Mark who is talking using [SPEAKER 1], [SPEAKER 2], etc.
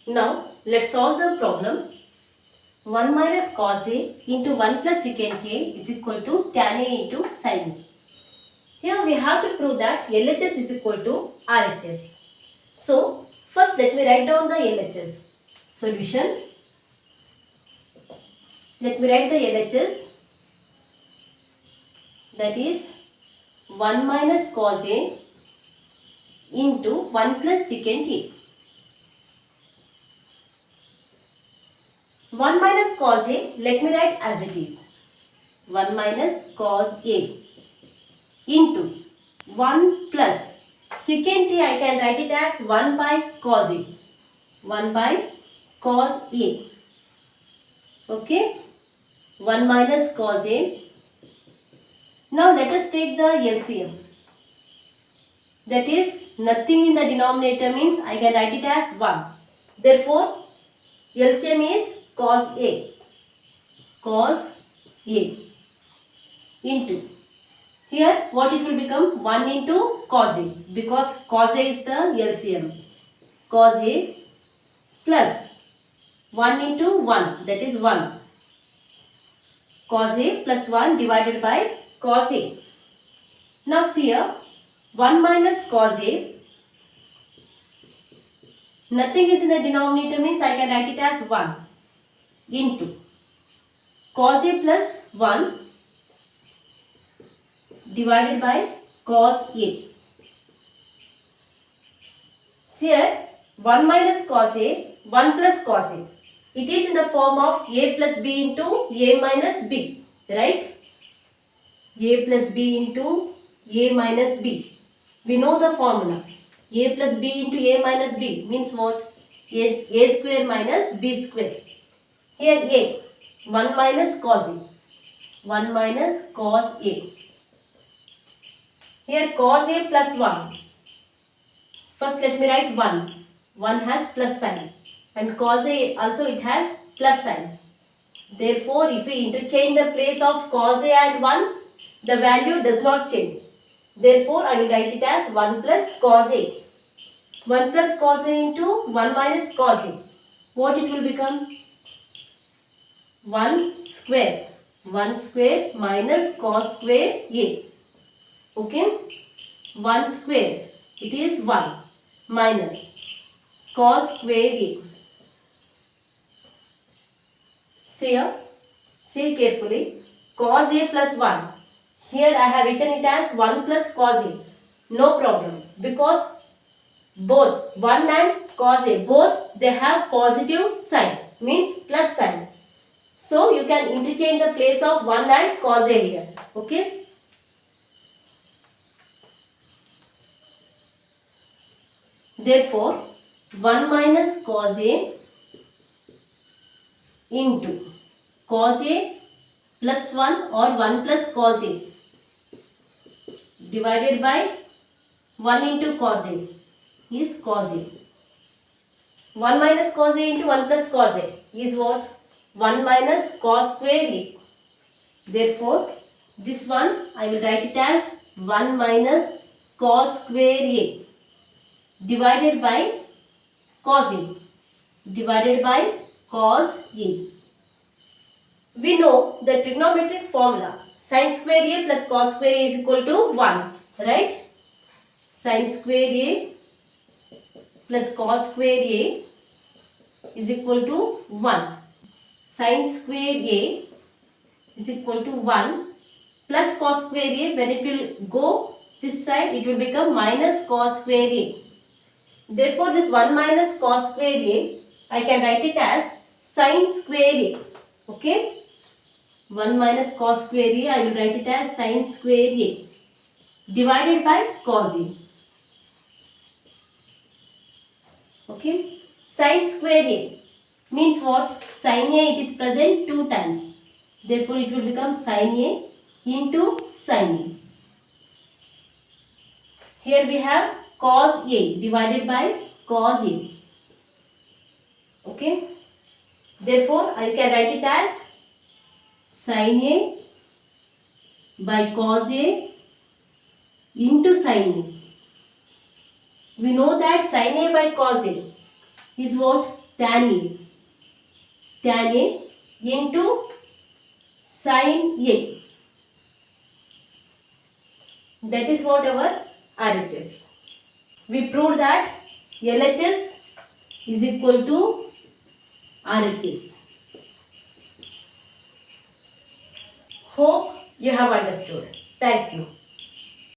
[SPEAKER 1] Now let's solve the problem. 1 minus cos A into 1 plus secant A is equal to tan A into sin A. Here we have to prove that LHS is equal to RHS. So first let me write down the LHS. Solution. Let me write the LHS. That is 1 minus cos A into 1 plus secant A. 1 minus cos A, let me write as it is. 1 minus cos A into 1 plus secant A, I can write it as 1 by cos A. 1 by cos A. Okay. 1 minus cos A. Now let us take the LCM. That is nothing in the denominator means I can write it as 1. Therefore, LCM is cos A. Cos A into. Here what it will become? 1 into cos A, because cos A is the LCM. Cos A plus 1 into 1, that is 1. Cos A plus 1 divided by cos A. Now see here, 1 minus cos A, nothing is in the denominator means I can write it as 1 into cos A plus 1 divided by cos A. Here 1 minus cos A, 1 plus cos A. It is in the form of A plus B into A minus B, right? A plus B into A minus B. We know the formula. A plus B into A minus B means what? A square minus B square. Here A, 1 minus cos A. 1 minus cos A. Here cos A plus 1. First let me write 1. 1 has plus sign. And cos A also it has plus sign. Therefore, if we interchange the place of cos A and 1, the value does not change. Therefore, I will write it as 1 plus cos A. 1 plus cos A into 1 minus cos A. What it will become? 1 square. 1 square minus cos square A. Okay? 1 square. It is 1 minus cos square A. See here. See carefully. Cos A plus 1. Here I have written it as 1 plus cos A. No problem. Because both 1 and cos A, both they have positive sign. Means plus sign. So you can interchange the place of 1 and cos A here. Okay. Therefore, 1 minus cos A into cos A plus 1 or 1 plus cos A divided by 1 into cos A is cos A. 1 minus cos A into 1 plus cos A is what? 1 minus cos square A. Therefore, this one I will write it as 1 minus cos square A divided by cos A. Divided by cos A. We know the trigonometric formula. Sin square A plus cos square A is equal to 1. Right? Sin square A plus cos square A is equal to 1. Sin square A is equal to 1 plus cos square A. When it will go this side, it will become minus cos square A. Therefore, this 1 minus cos square A, I can write it as sin square A. Okay? 1 minus cos square A, I will write it as sin square A divided by cos A. Okay? Sin square A means what? Sin A it is present 2 times. Therefore, it will become sin A into sin A. Here we have cos A divided by cos A. Okay? Therefore, I can write it as sin A by cos A into sin A. We know that sin A by cos A is what? tan A into sin A. That is what our RHS. We proved that LHS is equal to RHS. Hope you have understood. Thank you.